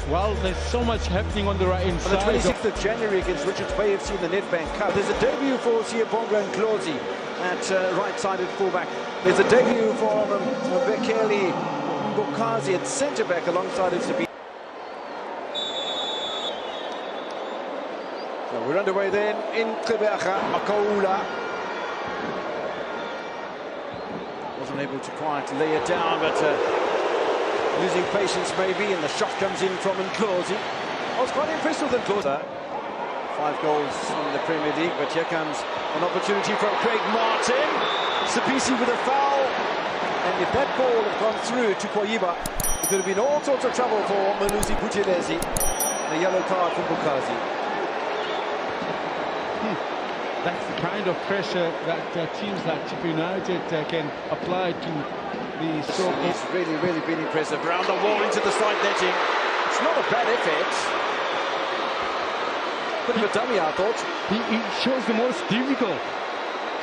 Well, there's so much happening on the right-hand On the side. 26th of January against Richards Bay FC in the Nedbank Cup. There's a debut for Siyabonga and Klozi at right-sided fullback. There's a debut for Bekele Mbokazi at centre-back alongside Sabi. So we're underway then in Gqeberha. Makaula wasn't able to quite lay it down, but losing patience maybe, and the shot comes in from Nklozi. I was quite impressed with Nklozi. 5 goals in the Premier League, but here comes an opportunity from Craig Martin. Sabisi with a foul, and if that ball had gone through to Koyiba, it could have been all sorts of trouble for Malusi Buthelezi. A yellow card from Bukazi. That's the kind of pressure that teams like Chippa United can apply to the stroke. It's really been impressive. Round the wall into the side netting. It's not a bad effort. Bit of a dummy, I thought. He shows the most difficult,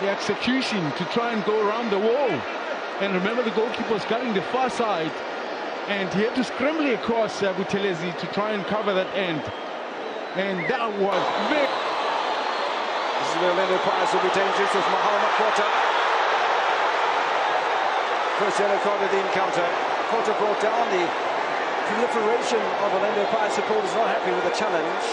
the execution to try and go around the wall. And remember, the goalkeeper was cutting the far side, and he had to scramble across Buthelezi to try and cover that end. And that was very... This is where Orlando Pirates will be dangerous with Mahama Makwata. First yellow card of the encounter. Makwata brought down. The proliferation of Orlando Pirates supporters not happy with the challenge.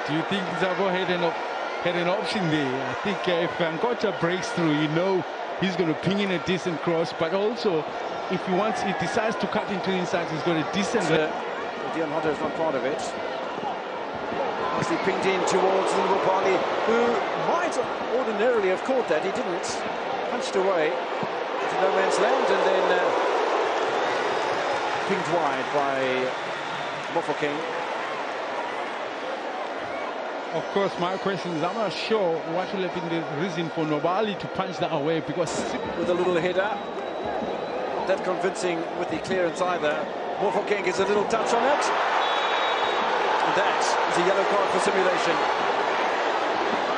Do you think Zavo had an option there? I think if Ngota breaks through, you know he's going to ping in a decent cross, but also if he decides to cut into inside, he's got a decent... Dion Hunter is not part of it. Nicely pinged in towards Lubopali, who might ordinarily have caught that. He didn't. Punched away into no man's land, and then pinged wide by Mofokeng. Of course, my question is, I'm not sure what will have been the reason for Nobali to punch that away, because... With a little header. That convincing with the clearance either. Mofokeng gets a little touch on it. And that is a yellow card for simulation.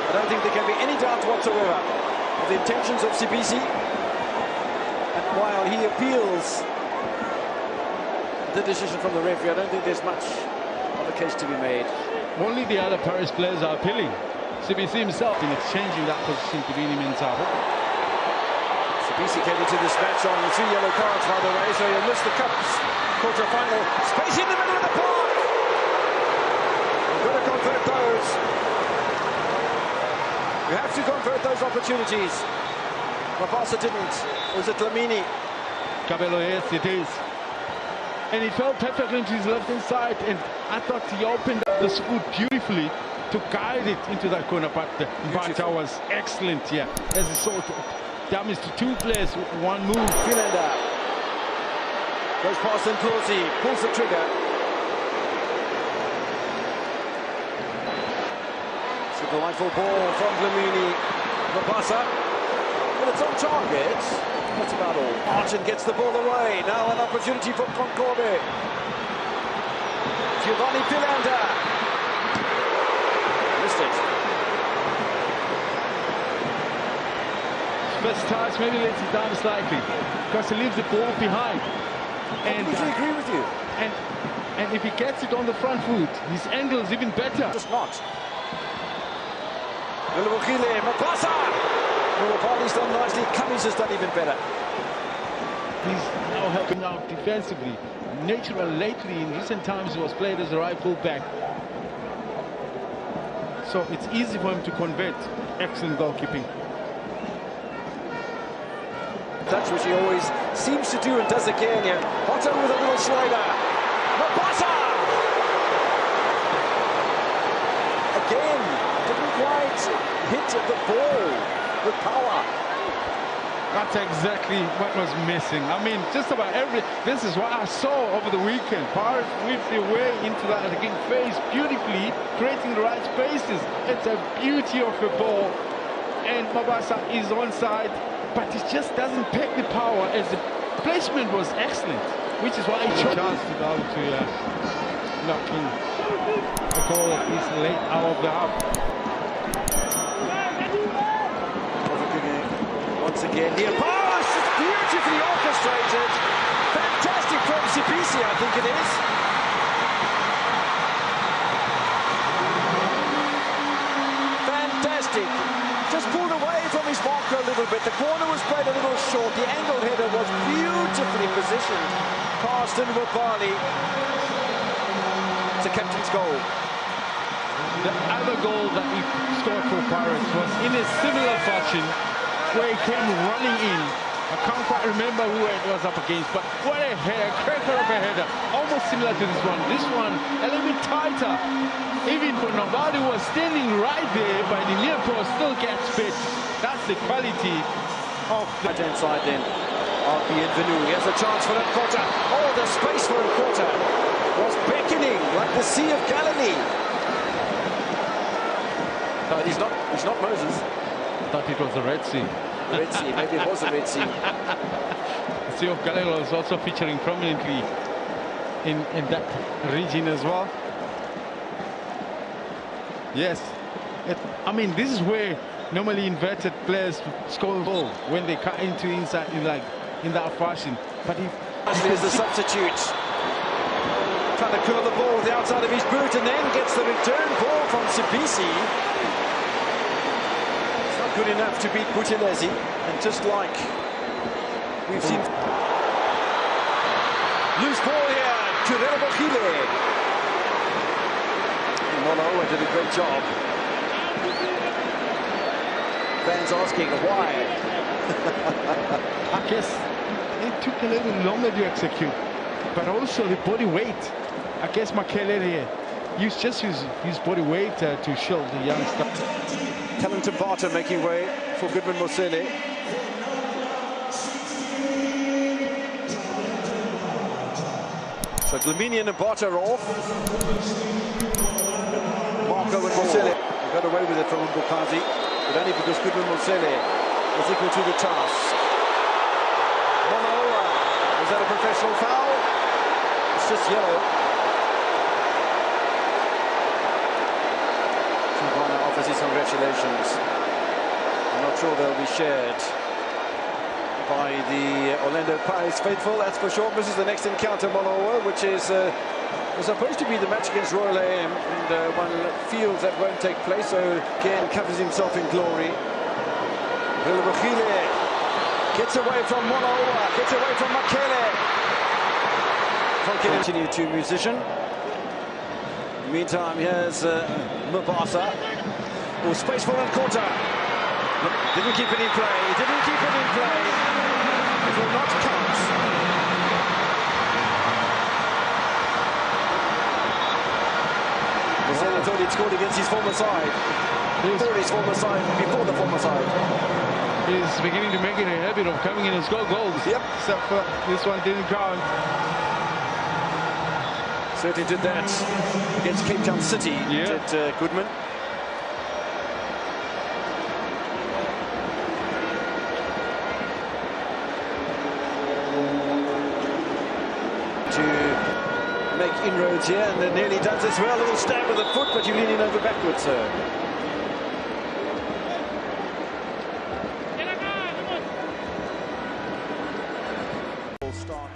I don't think there can be any doubt whatsoever of the intentions of Sibisi. And while he appeals the decision from the referee, I don't think there's much of a case to be made. Only the other Paris players are appealing. Sibisi himself in exchanging that position between him and Zavo. Sibisi came into this match on 3 yellow cards, by the way, so he'll miss the Cups quarter-final. Space in the middle of the park! You've got to convert those. You have to convert those opportunities. Mabasa didn't. Was it Lamini? Cabello, yes, it is. And he fell perfectly into his left-hand side, and I thought he opened up the foot beautifully to guide it into that corner, but the Mbata was excellent here. As he saw damage to 2 players, 1 move. Philander goes past Nklozi, pulls the trigger. It's a delightful ball from Lamini. Mabasa, but it's on target. That's about all. Martin gets the ball away. Now an opportunity for Concorde. Giovanni Philander. Missed it. First touch, maybe lets it down slightly, because he leaves the ball behind. And I agree with you. And if he gets it on the front foot, his angle is even better. Just not. Lulubukile, Mapasa! Lulubali's done nicely. Cummings has done even better. He's now helping out defensively. Natural lately, in recent times, he was played as a right full-back. So it's easy for him to convert. Excellent goalkeeping. Touch which he always seems to do and does again here. Otto with a little slider. Mabasa! Again, didn't quite hit the ball with power. That's exactly what was missing. I mean, just about this is what I saw over the weekend. Pirates whip their way into that attacking phase beautifully, creating the right spaces. It's a beauty of the ball. And Mabasa is onside, but he just doesn't pack the power, as the placement was excellent, which is why he chose to go to knock in a goal at this late hour of the half. Once again, near post, it's beautifully orchestrated. Fantastic. Sipisi, I think it is. Fantastic. Just pulled away from his marker a little bit. The corner was played a little short. The angled header was beautifully positioned. Passed in with Bali. It's a captain's goal. The other goal that he scored for Pirates was in a similar fashion, where he came running in. I can't quite remember who it was up against, but what a header, cracker of a header, almost similar to this one. This one a little bit tighter. Even for nobody was standing right there, but the near post still gets bit. That's the quality of the right-hand side then. Bienvenu. He has a chance for Nkota. Oh, the space for Nkota was beckoning like the Sea of Galilee. But he's not Moses. Thought it was the Red Sea. Red Sea, maybe it was the Red Sea. The Sea of Galilee was also featuring prominently in that region as well. Yes, I mean, this is where normally inverted players score a goal when they cut into inside in that fashion. But if there's the substitute trying to curl the ball with the outside of his boot and then gets the return ball from Sipisi. It's not good enough to beat Buthelezi, and just like we've seen. Loose ball here to Relebohile. Mono did a great job. Fans asking why. I guess it took a little longer to execute, but also the body weight. I guess Makelele used his body weight to shield the youngster. Talented Barter making way for Goodman Mosele. So Glaminian and Barter are off. Marco and Mosele got away with it from Mbukazi, but only because Goodman Mosele was equal to the task. Monoa, is that a professional foul? It's just yellow. Ghana offers his congratulations. I'm not sure they'll be shared by the Orlando Pirates faithful, that's for sure. This is the next encounter, Monoa, which is supposed to be the match against Royal AM, and one feels that won't take place, so again covers himself in glory. Relebohile gets away from Monoa, gets away from Makele. Continue to musician. Meantime, here's Mabasa. Oh, space for Nkota. Didn't keep it in play. Didn't keep it in play. It will not count. Mosele thought he'd scored against his former side. Before his former side, before the former side. He's beginning to make it a habit of coming in and score goals. Yep. Except for this one didn't count. Certainly did that against Cape Town City, did Goodman. To make inroads here, and then nearly does as well. A little stab with the foot, but you're leaning over backwards, sir. Start.